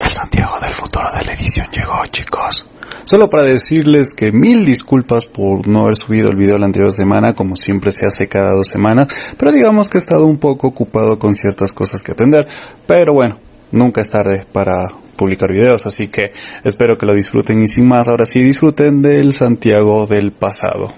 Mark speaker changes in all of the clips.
Speaker 1: El Santiago del futuro de la edición llegó, chicos. Solo para decirles que 1000 disculpas por no haber subido el video la anterior semana, como siempre se hace cada 2 semanas, pero digamos que he estado un poco ocupado con ciertas cosas que atender, pero bueno, nunca es tarde para publicar videos, así que espero que lo disfruten y sin más, ahora sí disfruten del Santiago del pasado.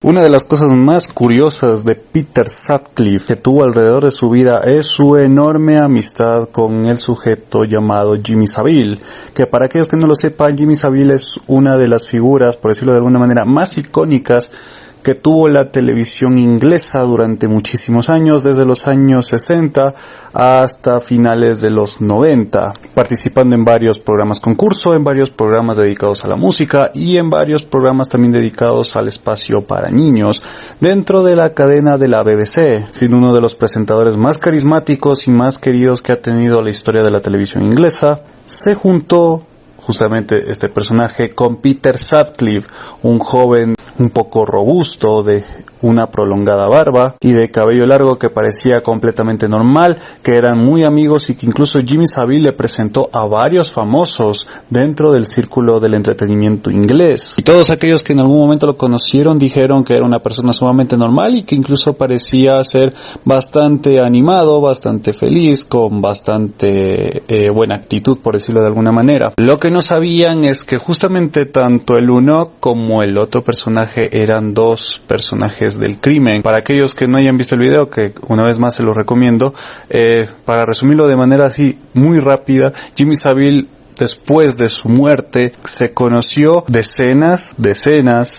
Speaker 1: Una de las cosas más curiosas de Peter Sutcliffe que tuvo alrededor de su vida es su enorme amistad con el sujeto llamado Jimmy Savile, que para aquellos que no lo sepan, Jimmy Savile es una de las figuras, por decirlo de alguna manera, más icónicas que tuvo la televisión inglesa durante muchísimos años, desde los años 60 hasta finales de los 90, participando en varios programas concurso, en varios programas dedicados a la música y en varios programas también dedicados al espacio para niños, dentro de la cadena de la BBC, siendo uno de los presentadores más carismáticos y más queridos que ha tenido la historia de la televisión inglesa. Se juntó justamente este personaje con Peter Sutcliffe, un joven un poco robusto, de una prolongada barba y de cabello largo que parecía completamente normal, que eran muy amigos y que incluso Jimmy Savile le presentó a varios famosos dentro del círculo del entretenimiento inglés. Y todos aquellos que en algún momento lo conocieron dijeron que era una persona sumamente normal y que incluso parecía ser bastante animado, bastante feliz, con bastante buena actitud, por decirlo de alguna manera. Lo que no sabían es que justamente tanto el uno como el otro personaje eran dos personajes del crimen. Para aquellos que no hayan visto el video, que una vez más se los recomiendo, para resumirlo de manera así muy rápida, Jimmy Savile, después de su muerte, se conoció decenas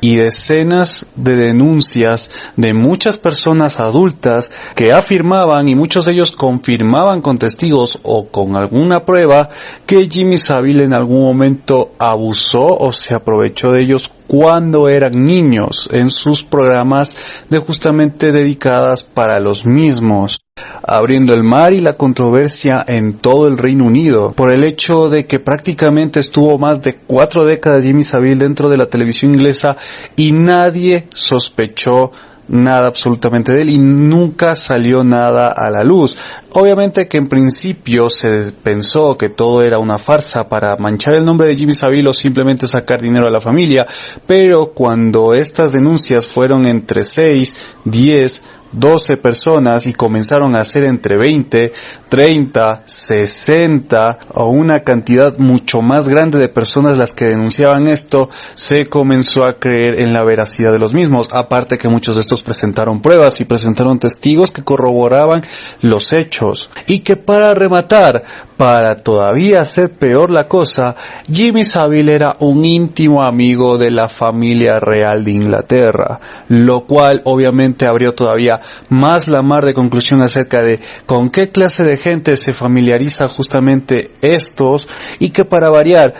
Speaker 1: y decenas de denuncias de muchas personas adultas que afirmaban, y muchos de ellos confirmaban con testigos o con alguna prueba, que Jimmy Savile en algún momento abusó o se aprovechó de ellos cuando eran niños en sus programas de justamente dedicadas para los mismos, abriendo el mar y la controversia en todo el Reino Unido por el hecho de que prácticamente estuvo más de 4 décadas Jimmy Savile dentro de la televisión inglesa y nadie sospechó nada absolutamente de él y nunca salió nada a la luz. Obviamente que en principio se pensó que todo era una farsa para manchar el nombre de Jimmy Savile o simplemente sacar dinero a la familia, pero cuando estas denuncias fueron entre 6, 10, 12 personas y comenzaron a ser entre 20, 30, 60 o una cantidad mucho más grande de personas las que denunciaban esto, se comenzó a creer en la veracidad de los mismos, aparte que muchos de estos presentaron pruebas y presentaron testigos que corroboraban los hechos. Y que para rematar, para todavía hacer peor la cosa, Jimmy Savile era un íntimo amigo de la familia real de Inglaterra, lo cual obviamente abrió todavía más la mar de conclusión acerca de con qué clase de gente se familiariza justamente estos, y que para variar,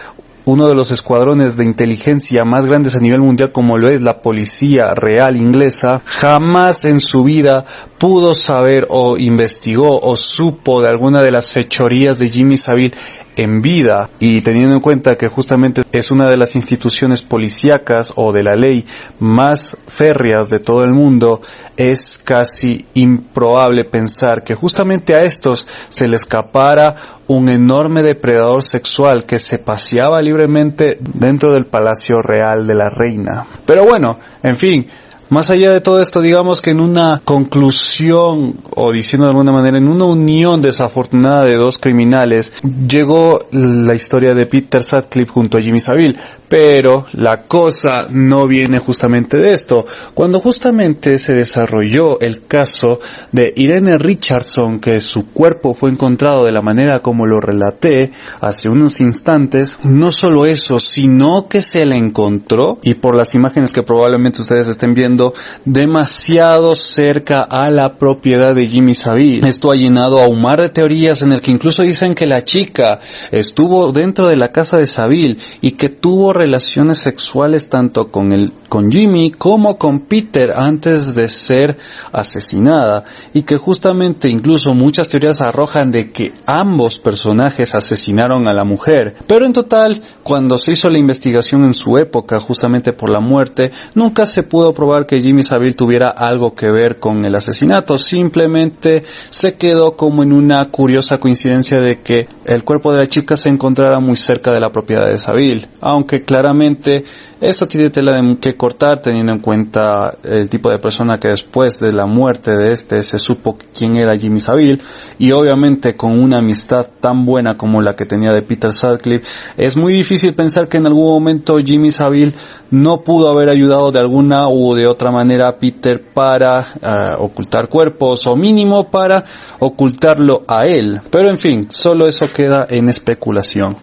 Speaker 1: uno de los escuadrones de inteligencia más grandes a nivel mundial, como lo es la Policía Real Inglesa, jamás en su vida pudo saber o investigó o supo de alguna de las fechorías de Jimmy Savile en vida. Y teniendo en cuenta que justamente es una de las instituciones policíacas o de la ley más férreas de todo el mundo, es casi improbable pensar que justamente a estos se le escapara un enorme depredador sexual que se paseaba libremente dentro del Palacio Real de la Reina. Pero bueno, en fin, más allá de todo esto, digamos que en una conclusión, o diciendo de alguna manera, en una unión desafortunada de dos criminales, llegó la historia de Peter Sutcliffe junto a Jimmy Savile. Pero la cosa no viene justamente de esto. Cuando justamente se desarrolló el caso de Irene Richardson, que su cuerpo fue encontrado de la manera como lo relaté hace unos instantes, no solo eso, sino que se la encontró, y por las imágenes que probablemente ustedes estén viendo, demasiado cerca a la propiedad de Jimmy Savile. Esto ha llenado a un mar de teorías en el que incluso dicen que la chica estuvo dentro de la casa de Savile y que tuvo relaciones sexuales tanto con Jimmy como con Peter antes de ser asesinada, y que justamente incluso muchas teorías arrojan de que ambos personajes asesinaron a la mujer. Pero en total, cuando se hizo la investigación en su época justamente por la muerte, nunca se pudo probar que Jimmy Savile tuviera algo que ver con el asesinato. Simplemente se quedó como en una curiosa coincidencia de que el cuerpo de la chica se encontrara muy cerca de la propiedad de Savile, aunque claramente eso tiene tela de que cortar teniendo en cuenta el tipo de persona que después de la muerte de se supo quién era Jimmy Savile, y obviamente con una amistad tan buena como la que tenía de Peter Sutcliffe, es muy difícil pensar que en algún momento Jimmy Savile no pudo haber ayudado de alguna u de otra manera a Peter para ocultar cuerpos, o mínimo para ocultarlo a él. Pero en fin, solo eso queda en especulación.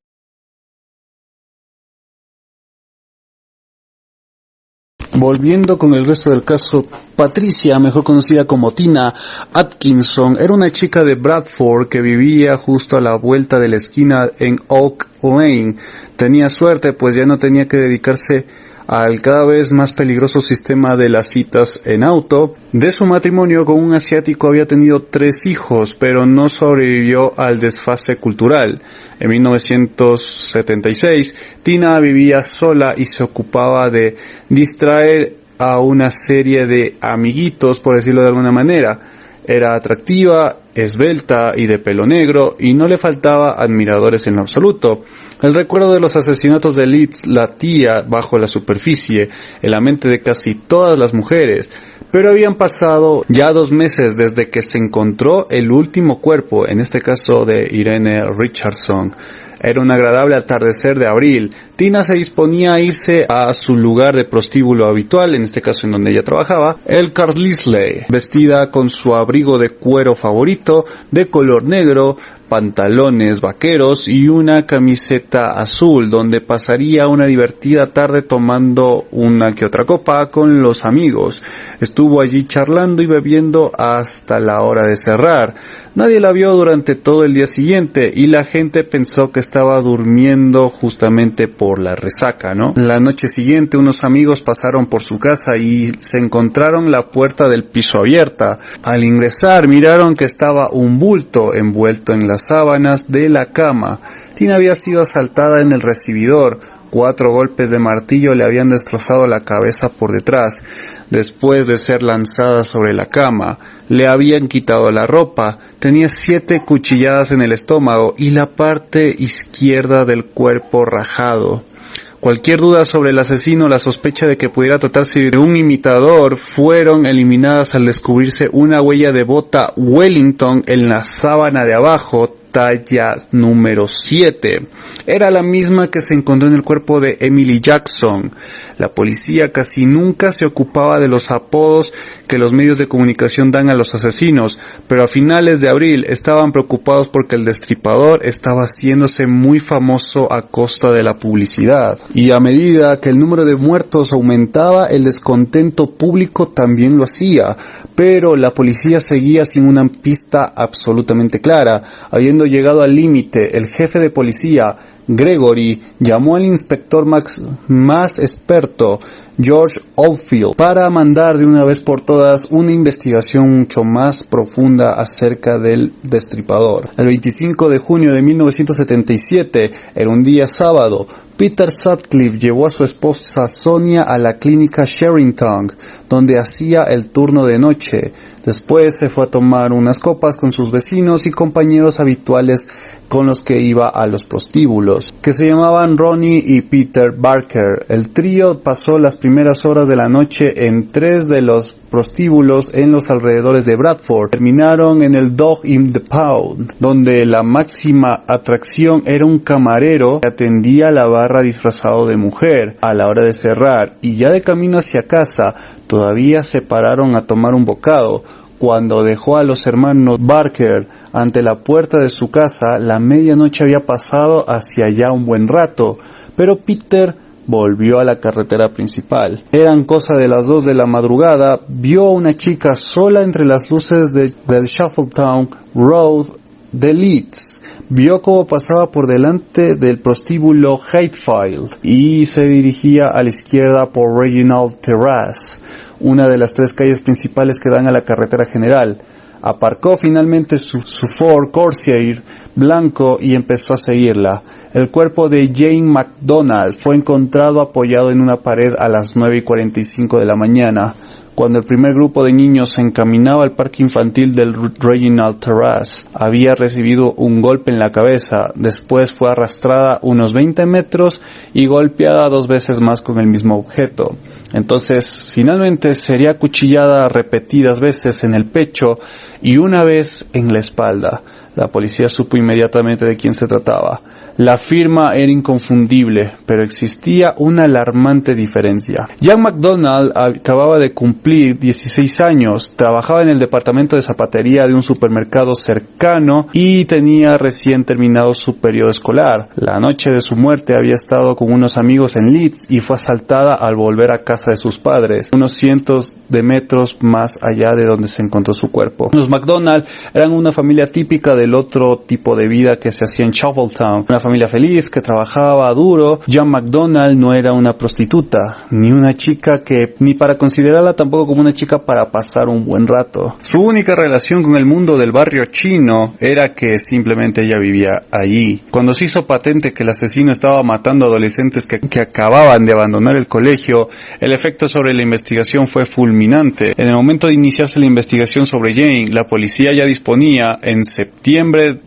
Speaker 1: Volviendo con el resto del caso, Patricia, mejor conocida como Tina Atkinson, era una chica de Bradford que vivía justo a la vuelta de la esquina en Oak Lane. Tenía suerte, pues ya no tenía que dedicarse al cada vez más peligroso sistema de las citas en auto. De su matrimonio con un asiático había tenido 3 hijos, pero no sobrevivió al desfase cultural. En 1976, Tina vivía sola y se ocupaba de distraer a una serie de amiguitos, por decirlo de alguna manera. Era atractiva, esbelta y de pelo negro, y no le faltaba admiradores en lo absoluto. El recuerdo de los asesinatos de Leeds latía bajo la superficie en la mente de casi todas las mujeres, pero habían pasado ya 2 meses desde que se encontró el último cuerpo, en este caso de Irene Richardson. Era un agradable atardecer de abril. Tina se disponía a irse a su lugar de prostíbulo habitual, en este caso en donde ella trabajaba, el Carlisle, vestida con su abrigo de cuero favorito, de color negro, pantalones vaqueros y una camiseta azul, donde pasaría una divertida tarde tomando una que otra copa con los amigos. Estuvo allí charlando y bebiendo hasta la hora de cerrar. Nadie la vio durante todo el día siguiente y la gente pensó que estaba durmiendo justamente por la resaca, ¿no? La noche siguiente unos amigos pasaron por su casa y se encontraron la puerta del piso abierta. Al ingresar miraron que estaba un bulto envuelto en las sábanas de la cama. Tina había sido asaltada en el recibidor. 4 golpes de martillo le habían destrozado la cabeza por detrás. Después de ser lanzada sobre la cama, le habían quitado la ropa. Tenía 7 cuchilladas en el estómago y la parte izquierda del cuerpo rajado. Cualquier duda sobre el asesino, la sospecha de que pudiera tratarse de un imitador, fueron eliminadas al descubrirse una huella de bota Wellington en la sábana de abajo, talla número 7. Era la misma que se encontró en el cuerpo de Emily Jackson. La policía casi nunca se ocupaba de los apodos que los medios de comunicación dan a los asesinos, pero a finales de abril estaban preocupados porque el destripador estaba haciéndose muy famoso a costa de la publicidad. Y a medida que el número de muertos aumentaba, el descontento público también lo hacía, pero la policía seguía sin una pista absolutamente clara. Habiendo llegado al límite, el jefe de policía, Gregory, llamó al inspector más experto, George Oldfield, para mandar de una vez por todas una investigación mucho más profunda acerca del destripador. El 25 de junio de 1977, era un día sábado, Peter Sutcliffe llevó a su esposa Sonia a la clínica Sherrington, donde hacía el turno de noche. Después se fue a tomar unas copas con sus vecinos y compañeros habituales con los que iba a los prostíbulos, que se llamaban Ronnie y Peter Barker. El trío pasó las primeras horas de la noche en 3 de los prostíbulos en los alrededores de Bradford. Terminaron en el Dog in the Pound, donde la máxima atracción era un camarero que atendía la barra disfrazado de mujer. A la hora de cerrar y ya de camino hacia casa, todavía se pararon a tomar un bocado. Cuando dejó a los hermanos Barker ante la puerta de su casa, la medianoche había pasado hacia ya un buen rato, pero Peter volvió a la carretera principal. Eran cosa de las 2 de la madrugada, vio a una chica sola entre las luces del Shuffletown Road de Leeds. Vio cómo pasaba por delante del prostíbulo Hatfield y se dirigía a la izquierda por Reginald Terrace, una de las 3 calles principales que dan a la carretera general. Aparcó finalmente su Ford Corsair blanco y empezó a seguirla. El cuerpo de Jane McDonald fue encontrado apoyado en una pared a las 9:45 de la mañana. Cuando el primer grupo de niños se encaminaba al parque infantil del Reginald Terrace, había recibido un golpe en la cabeza, después fue arrastrada unos 20 metros y golpeada 2 veces más con el mismo objeto. Entonces, finalmente sería acuchillada repetidas veces en el pecho y una vez en la espalda. La policía supo inmediatamente de quién se trataba. La firma era inconfundible, pero existía una alarmante diferencia. Jan McDonald acababa de cumplir 16 años, trabajaba en el departamento de zapatería de un supermercado cercano y tenía recién terminado su periodo escolar. La noche de su muerte había estado con unos amigos en Leeds y fue asaltada al volver a casa de sus padres, unos cientos de metros más allá de donde se encontró su cuerpo. Los McDonald eran una familia típica del otro tipo de vida que se hacía en Shoveltown, una familia feliz que trabajaba duro. Jan McDonald no era una prostituta, ni una chica ni para considerarla tampoco como una chica para pasar un buen rato. Su única relación con el mundo del barrio chino era que simplemente ella vivía allí. Cuando se hizo patente que el asesino estaba matando adolescentes que acababan de abandonar el colegio, el efecto sobre la investigación fue fulminante. En el momento de iniciarse la investigación sobre Jane, la policía ya disponía en septiembre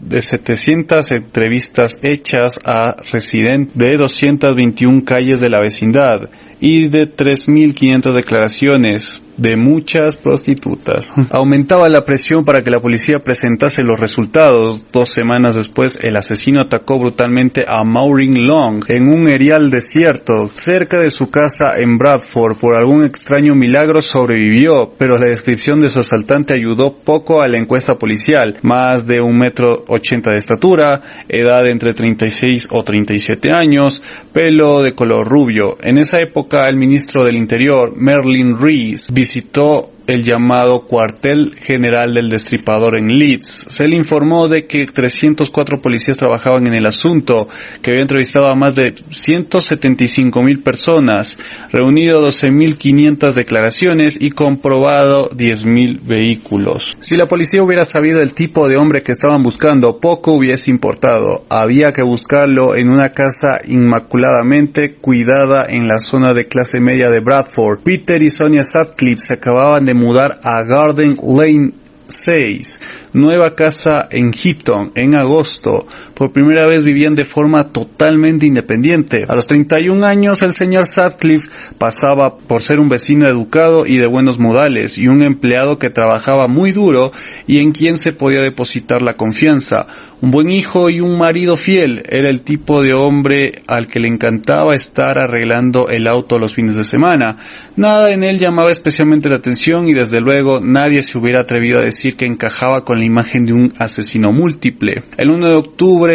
Speaker 1: de 700 entrevistas hechas a residentes de 221 calles de la vecindad y de 3.500 declaraciones de muchas prostitutas. Aumentaba la presión para que la policía presentase los resultados. 2 semanas después, el asesino atacó brutalmente a Maureen Long en un erial desierto cerca de su casa en Bradford. Por algún extraño milagro sobrevivió, pero la descripción de su asaltante ayudó poco a la encuesta policial. Más de 1,80 m de estatura, edad entre 36 o 37 años, pelo de color rubio. En esa época, el ministro del Interior, Merlin Rees, visitó el llamado cuartel general del Destripador en Leeds. Se le informó de que 304 policías trabajaban en el asunto, que había entrevistado a más de 175,000 personas, reunido 12.500 declaraciones y comprobado 10.000 vehículos. Si la policía hubiera sabido el tipo de hombre que estaban buscando, poco hubiese importado. Había que buscarlo en una casa inmaculadamente cuidada en la zona de clase media de Bradford. Peter y Sonia Sutcliffe se acababan de mudar a Garden Lane 6, nueva casa en Heaton, en agosto. Por primera vez vivían de forma totalmente independiente. A los 31 años, el señor Sutcliffe pasaba por ser un vecino educado y de buenos modales, y un empleado que trabajaba muy duro y en quien se podía depositar la confianza. Un buen hijo y un marido fiel. Era el tipo de hombre al que le encantaba estar arreglando el auto los fines de semana. Nada en él llamaba especialmente la atención y desde luego nadie se hubiera atrevido a decir que encajaba con la imagen de un asesino múltiple. El 1 de octubre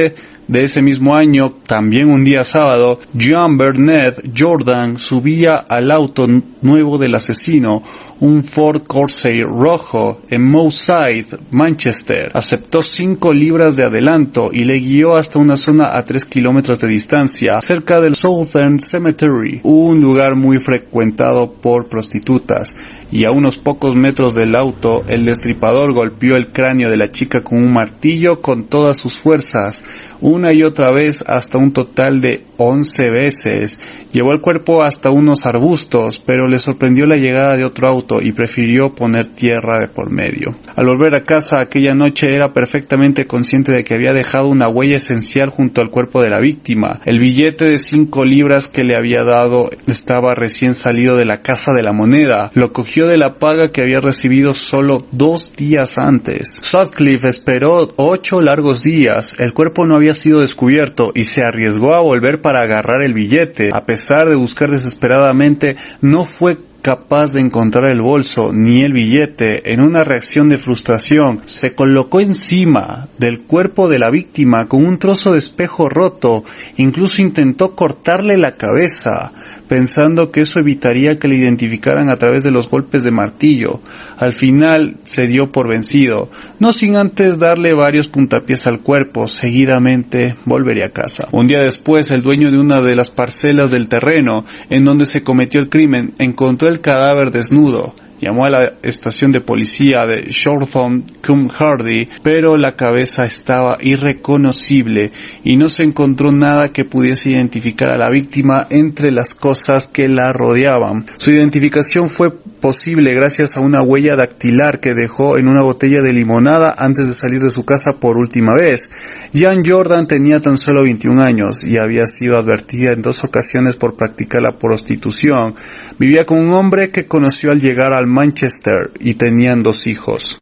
Speaker 1: de ese mismo año, también un día sábado, John Burnett Jordan subía al auto nuevo del asesino, un Ford Corsair rojo, en Mourside, Manchester. Aceptó 5 libras de adelanto y le guió hasta una zona a 3 kilómetros de distancia, cerca del Southern Cemetery, un lugar muy frecuentado por prostitutas. Y a unos pocos metros del auto, el destripador golpeó el cráneo de la chica con un martillo con todas sus fuerzas, una y otra vez hasta un total de 11 veces. Llevó el cuerpo hasta unos arbustos, pero le sorprendió la llegada de otro auto y prefirió poner tierra de por medio. Al volver a casa aquella noche era perfectamente consciente de que había dejado una huella esencial junto al cuerpo de la víctima. El billete de 5 libras que le había dado estaba recién salido de la Casa de la Moneda. Lo cogió de la paga que había recibido solo 2 días antes. Sutcliffe esperó 8 largos días. El cuerpo no había sido descubierto y se arriesgó a volver para agarrar el billete. A pesar de buscar desesperadamente, no fue capaz de encontrar el bolso ni el billete. En una reacción de frustración, se colocó encima del cuerpo de la víctima con un trozo de espejo roto. Incluso intentó cortarle la cabeza, pensando que eso evitaría que le identificaran a través de los golpes de martillo. Al final se dio por vencido, no sin antes darle varios puntapiés al cuerpo. Seguidamente volvería a casa. Un día después, el dueño de una de las parcelas del terreno en donde se cometió el crimen encontró el cadáver desnudo. Llamó a la estación de policía de Shorthorne-cum-Hardy, pero la cabeza estaba irreconocible y no se encontró nada que pudiese identificar a la víctima entre las cosas que la rodeaban. Su identificación fue posible gracias a una huella dactilar que dejó en una botella de limonada antes de salir de su casa por última vez. Jan Jordan tenía tan solo 21 años y había sido advertida en 2 ocasiones por practicar la prostitución. Vivía con un hombre que conoció al llegar al Manchester y tenían 2 hijos.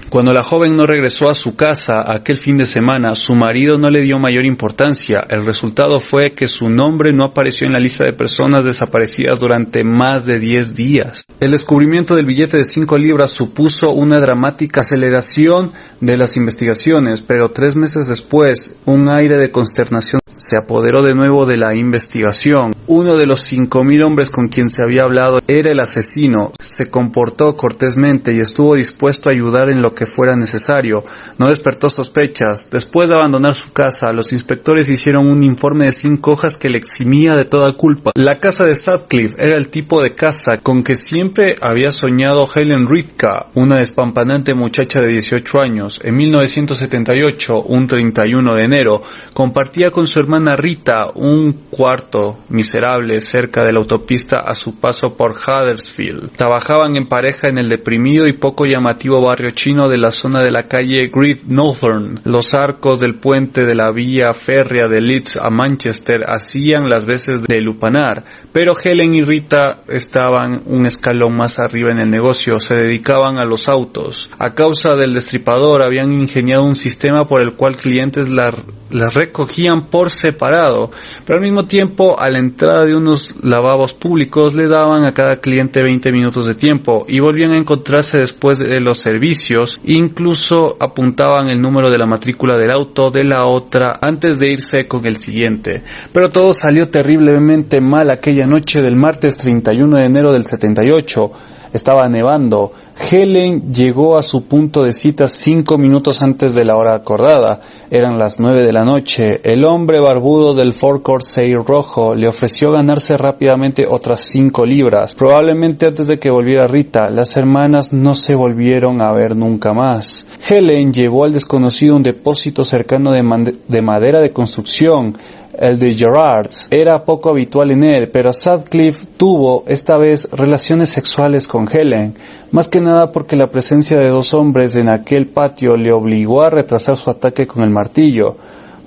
Speaker 1: Cuando la joven no regresó a su casa aquel fin de semana, su marido no le dio mayor importancia. El resultado fue que su nombre no apareció en la lista de personas desaparecidas durante más de 10 días. El descubrimiento del billete de 5 libras supuso una dramática aceleración de las investigaciones, pero 3 meses después, un aire de consternación se apoderó de nuevo de la investigación. Uno de los 5,000 hombres con quien se había hablado era el asesino. Se comportó cortésmente y estuvo dispuesto a ayudar en lo que fuera necesario. No despertó sospechas. Después de abandonar su casa, los inspectores hicieron un informe de 5 hojas que le eximía de toda culpa. La casa de Sutcliffe era el tipo de casa con que siempre había soñado Helen Ritka, una despampanante muchacha de 18 años. En 1978, un 31 de enero, compartía con su hermana Rita un cuarto miserable cerca de la autopista a su paso por Huddersfield. Trabajaban en pareja en el deprimido y poco llamativo barrio chino de la zona de la calle Great Northern. Los arcos del puente de la vía férrea de Leeds a Manchester hacían las veces de lupanar, pero Helen y Rita estaban un escalón más arriba en el negocio, se dedicaban a los autos. A causa del destripador habían ingeniado un sistema por el cual clientes las recogían por separado, pero al mismo tiempo a la entrada de unos lavabos públicos le daban a cada cliente 20 minutos de tiempo y volvían a encontrarse después de los servicios. Incluso apuntaban el número de la matrícula del auto de la otra antes de irse con el siguiente. Pero todo salió terriblemente mal aquella noche del martes 31 de enero del 78. Estaba nevando. Helen llegó a su punto de cita 5 minutos antes de la hora acordada. Eran las 9 de la noche. El hombre barbudo del Ford Corsair rojo le ofreció ganarse rápidamente otras 5 libras. Probablemente antes de que volviera Rita, las hermanas no se volvieron a ver nunca más. Helen llevó al desconocido a un depósito cercano de madera de construcción. El de Gerrards era poco habitual en él, pero Sutcliffe tuvo esta vez relaciones sexuales con Helen, más que nada porque la presencia de 2 hombres en aquel patio le obligó a retrasar su ataque con el martillo.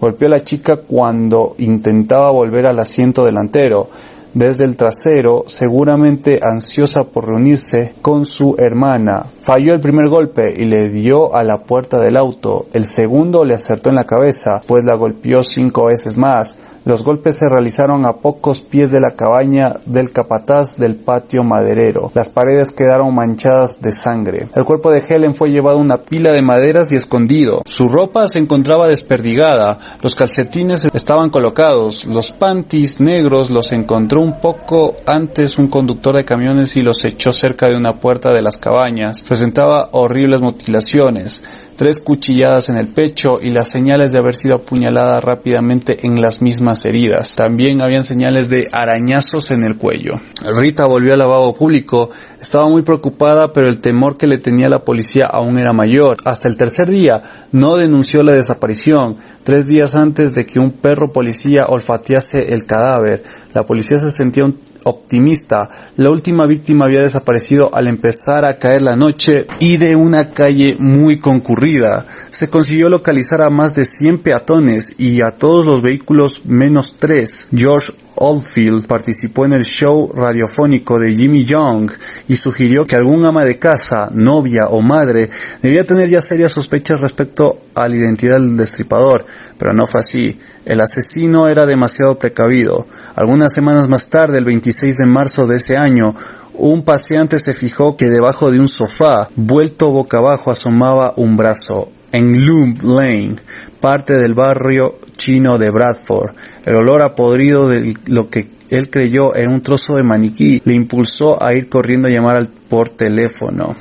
Speaker 1: Golpeó a la chica cuando intentaba volver al asiento delantero. Desde el trasero, seguramente ansiosa por reunirse con su hermana. Falló el primer golpe y le dio a la puerta del auto. El segundo le acertó en la cabeza, pues la golpeó 5 veces más. Los golpes se realizaron a pocos pies de la cabaña del capataz del patio maderero. Las paredes quedaron manchadas de sangre. El cuerpo de Helen fue llevado a una pila de maderas y escondido. Su ropa se encontraba desperdigada. Los calcetines estaban colocados. Los panties negros los encontró un poco antes un conductor de camiones y los echó cerca de una puerta de las cabañas. Presentaba horribles mutilaciones, 3 cuchilladas en el pecho y las señales de haber sido apuñalada rápidamente en las mismas heridas. También habían señales de arañazos en el cuello. Rita volvió al lavabo público. Estaba muy preocupada, pero el temor que le tenía la policía aún era mayor. Hasta el tercer día no denunció la desaparición. 3 días antes de que un perro policía olfatease el cadáver, la policía se sentía optimista. La última víctima había desaparecido al empezar a caer la noche y de una calle muy concurrida. Se consiguió localizar a más de 100 peatones y a todos los vehículos menos 3. George Oldfield participó en el show radiofónico de Jimmy Young y sugirió que algún ama de casa, novia o madre debía tener ya serias sospechas respecto a la identidad del destripador, pero no fue así. El asesino era demasiado precavido. Algunas semanas más tarde, el 26 de marzo de ese año, un paseante se fijó que debajo de un sofá, vuelto boca abajo, asomaba un brazo. En Loom Lane, parte del barrio chino de Bradford, el olor a podrido de lo que él creyó era un trozo de maniquí, le impulsó a ir corriendo a llamar por teléfono.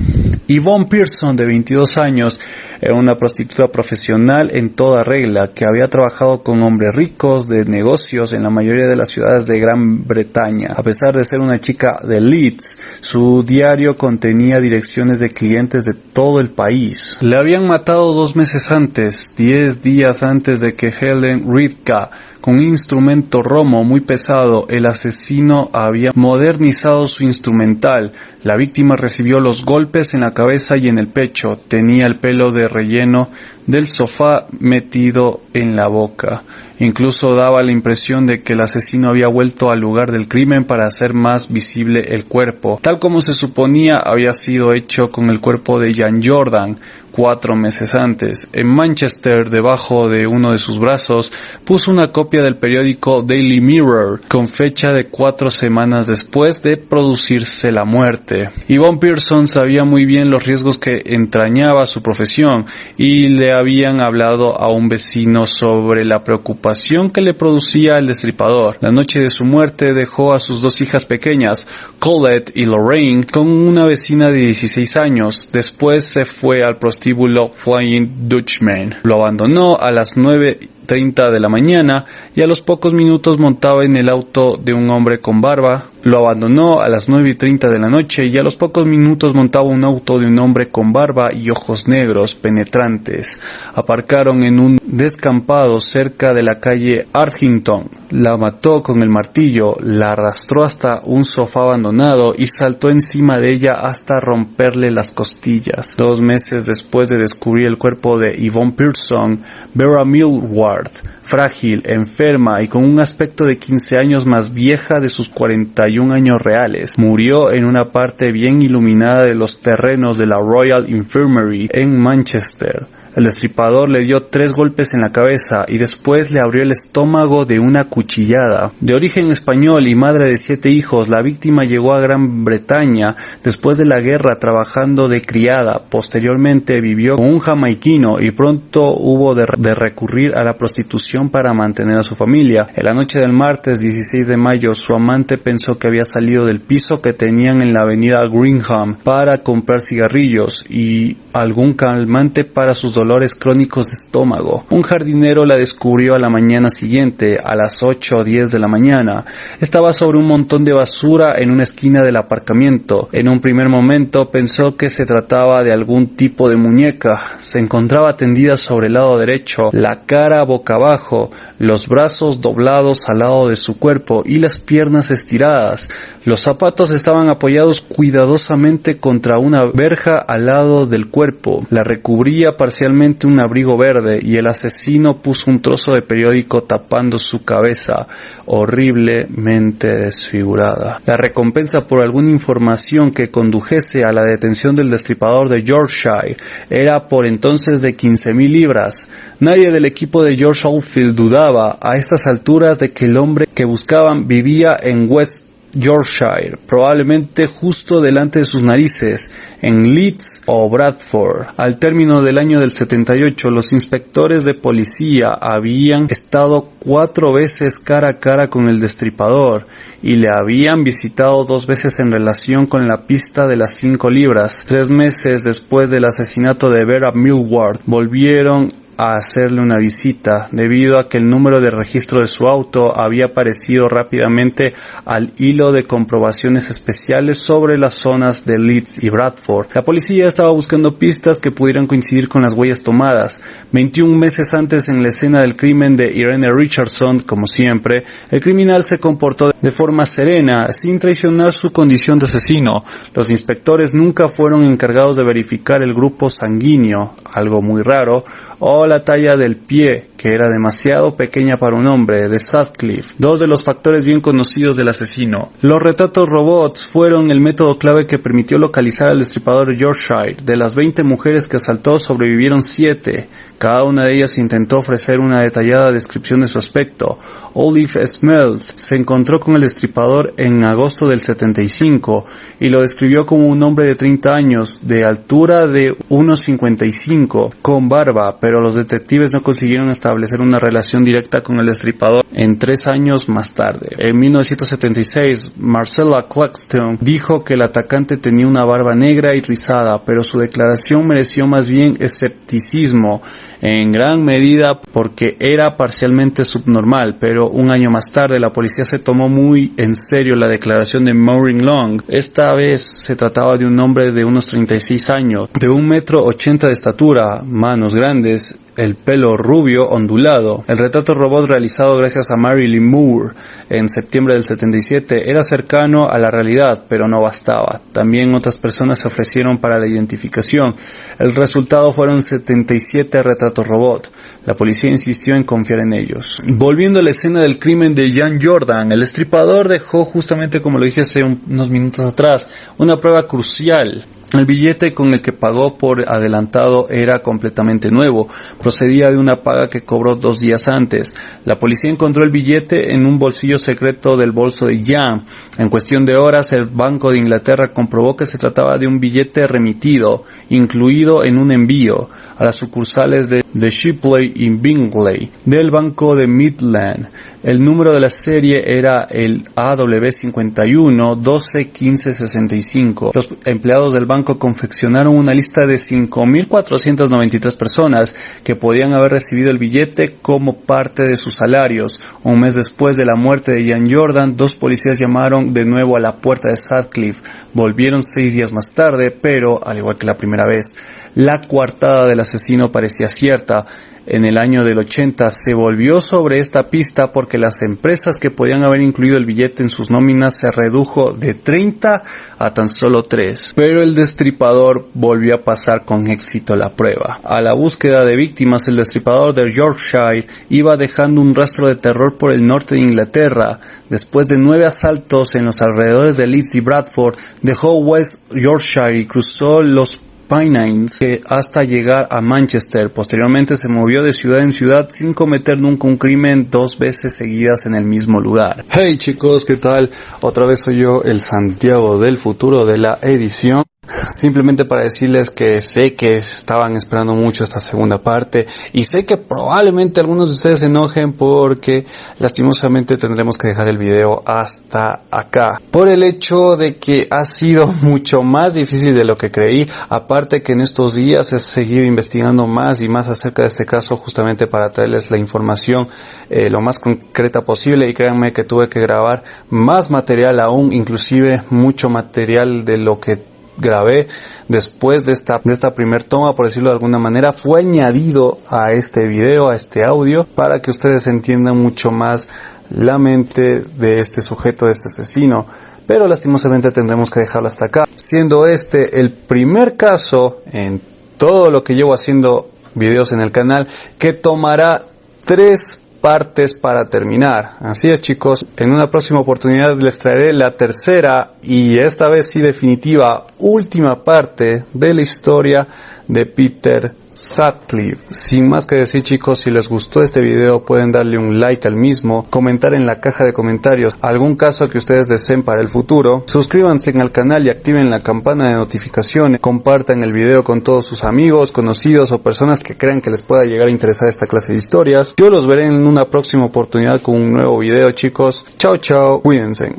Speaker 1: Yvonne Pearson, de 22 años, era una prostituta profesional en toda regla, que había trabajado con hombres ricos de negocios en la mayoría de las ciudades de Gran Bretaña. A pesar de ser una chica de Leeds, su diario contenía direcciones de clientes de todo el país. Le habían matado 2 meses antes, 10 días antes de que Helen Ridka, con un instrumento romo muy pesado, el asesino había modernizado su instrumental. La víctima recibió los golpes en la cabeza y en el pecho. Tenía el pelo de relleno del sofá metido en la boca. Incluso daba la impresión de que el asesino había vuelto al lugar del crimen para hacer más visible el cuerpo. Tal como se suponía, había sido hecho con el cuerpo de Jan Jordan 4 meses antes. En Manchester, debajo de uno de sus brazos, puso una copia del periódico Daily Mirror, con fecha de 4 semanas después de producirse la muerte. Yvonne Pearson sabía muy bien los riesgos que entrañaba su profesión, y le habían hablado a un vecino sobre la preocupación que le producía el destripador. La noche de su muerte dejó a sus 2 hijas pequeñas, Colette y Lorraine, con una vecina de 16 años. Después se fue al prostíbulo Flying Dutchman. Lo abandonó a las 9:30 de la mañana y a los pocos minutos montaba en el auto de un hombre con barba. Lo abandonó a las 9:30 de la noche y a los pocos minutos montaba un auto de un hombre con barba y ojos negros penetrantes. Aparcaron en un descampado cerca de la calle Arlington. La mató con el martillo, la arrastró hasta un sofá abandonado y saltó encima de ella hasta romperle las costillas. 2 meses después de descubrir el cuerpo de Yvonne Pearson, Vera Millward, frágil, enferma y con un aspecto de 15 años más vieja de sus 41 años reales, murió en una parte bien iluminada de los terrenos de la Royal Infirmary en Manchester. El destripador le dio 3 golpes en la cabeza y después le abrió el estómago de una cuchillada. De origen español y madre de 7 hijos, la víctima llegó a Gran Bretaña después de la guerra trabajando de criada. Posteriormente vivió con un jamaiquino y pronto hubo de recurrir a la prostitución para mantener a su familia. En la noche del martes 16 de mayo, su amante pensó que había salido del piso que tenían en la avenida Greenham para comprar cigarrillos y algún calmante para sus dolores crónicos de estómago. Un jardinero la descubrió a la mañana siguiente, a las 8 o 10 de la mañana. Estaba sobre un montón de basura en una esquina del aparcamiento. En un primer momento pensó que se trataba de algún tipo de muñeca. Se encontraba tendida sobre el lado derecho, la cara boca abajo, los brazos doblados al lado de su cuerpo y las piernas estiradas. Los zapatos estaban apoyados cuidadosamente contra una verja al lado del cuerpo. La recubría parcialmente un abrigo verde y el asesino puso un trozo de periódico tapando su cabeza, horriblemente desfigurada. La recompensa por alguna información que condujese a la detención del destripador de Yorkshire era por entonces de 15,000 libras. Nadie del equipo de George Oldfield dudaba a estas alturas de que el hombre que buscaban vivía en West Yorkshire, probablemente justo delante de sus narices, en Leeds o Bradford. Al término del año del 78, los inspectores de policía habían estado 4 veces cara a cara con el destripador y le habían visitado 2 veces en relación con la pista de las 5 libras. 3 meses después del asesinato de Vera Millward, volvieron a hacerle una visita, debido a que el número de registro de su auto había aparecido rápidamente al hilo de comprobaciones especiales sobre las zonas de Leeds y Bradford. La policía estaba buscando pistas que pudieran coincidir con las huellas tomadas. 21 meses antes, en la escena del crimen de Irene Richardson, como siempre, el criminal se comportó de forma serena, sin traicionar su condición de asesino. Los inspectores nunca fueron encargados de verificar el grupo sanguíneo, algo muy raro, o la talla del pie, que era demasiado pequeña para un hombre, de Sutcliffe, 2 de los factores bien conocidos del asesino. Los retratos robots fueron el método clave que permitió localizar al destripador de Yorkshire. De las 20 mujeres que asaltó, sobrevivieron 7. Cada una de ellas intentó ofrecer una detallada descripción de su aspecto. Olive Smells se encontró con el destripador en agosto del 75 y lo describió como un hombre de 30 años, de altura de 1,55, con barba, pero los detectives no consiguieron establecer establecer una relación directa con el destripador en 3 años más tarde. En 1976, Marcella Claxton dijo que el atacante tenía una barba negra y rizada, pero su declaración mereció más bien escepticismo, en gran medida porque era parcialmente subnormal, pero un año más tarde la policía se tomó muy en serio la declaración de Maureen Long. Esta vez se trataba de un hombre de unos 36 años, de 1,80 m de estatura, manos grandes, el pelo rubio ondulado. El retrato robot realizado gracias a Marilyn Moore en septiembre del 77 era cercano a la realidad, pero no bastaba. También otras personas se ofrecieron para la identificación. El resultado fueron 77 retratos robot. La policía insistió en confiar en ellos. Volviendo a la escena del crimen de Jan Jordan, el destripador dejó, justamente como lo dije hace unos minutos atrás, una prueba crucial. El billete con el que pagó por adelantado era completamente nuevo, procedía de una paga que cobró 2 días antes. La policía encontró el billete en un bolsillo secreto del bolso de Jan. En cuestión de horas, el Banco de Inglaterra comprobó que se trataba de un billete remitido, incluido en un envío a las sucursales de Shipley y Bingley del Banco de Midland. El número de la serie era el AW51 121565. Los empleados del banco confeccionaron una lista de 5.493 personas que podían haber recibido el billete como parte de sus salarios. Un mes después de la muerte de Jan Jordan, 2 policías llamaron de nuevo a la puerta de Sutcliffe. Volvieron 6 días más tarde, pero, al igual que la primera vez, la coartada del asesino parecía cierta. En el año del 80 se volvió sobre esta pista porque las empresas que podían haber incluido el billete en sus nóminas se redujo de 30 a tan solo 3. Pero el destripador volvió a pasar con éxito la prueba. A la búsqueda de víctimas, el destripador de Yorkshire iba dejando un rastro de terror por el norte de Inglaterra. Después de 9 asaltos en los alrededores de Leeds y Bradford, dejó West Yorkshire y cruzó los Pennines hasta llegar a Manchester. Posteriormente se movió de ciudad en ciudad sin cometer nunca un crimen 2 veces seguidas en el mismo lugar. Hey chicos, ¿qué tal? Otra vez soy yo, el Santiago del futuro de la edición. Simplemente para decirles que sé que estaban esperando mucho esta segunda parte y sé que probablemente algunos de ustedes se enojen porque lastimosamente tendremos que dejar el video hasta acá por el hecho de que ha sido mucho más difícil de lo que creí. Aparte que en estos días he seguido investigando más y más acerca de este caso justamente para traerles la información lo más concreta posible, y créanme que tuve que grabar más material aún, inclusive mucho material de lo que grabé después de esta primer toma, por decirlo de alguna manera, fue añadido a este video, a este audio, para que ustedes entiendan mucho más la mente de este sujeto, de este asesino. Pero lastimosamente tendremos que dejarlo hasta acá, siendo este el primer caso en todo lo que llevo haciendo videos en el canal que tomará 3 partes para terminar. Así es chicos, en una próxima oportunidad les traeré la tercera y esta vez sí definitiva última parte de la historia de Peter Sutcliffe. Sin más que decir chicos, si les gustó este video pueden darle un like al mismo, comentar en la caja de comentarios algún caso que ustedes deseen para el futuro, suscríbanse al canal y activen la campana de notificaciones, compartan el video con todos sus amigos, conocidos o personas que crean que les pueda llegar a interesar esta clase de historias. Yo los veré en una próxima oportunidad con un nuevo video chicos. Chao chao, cuídense.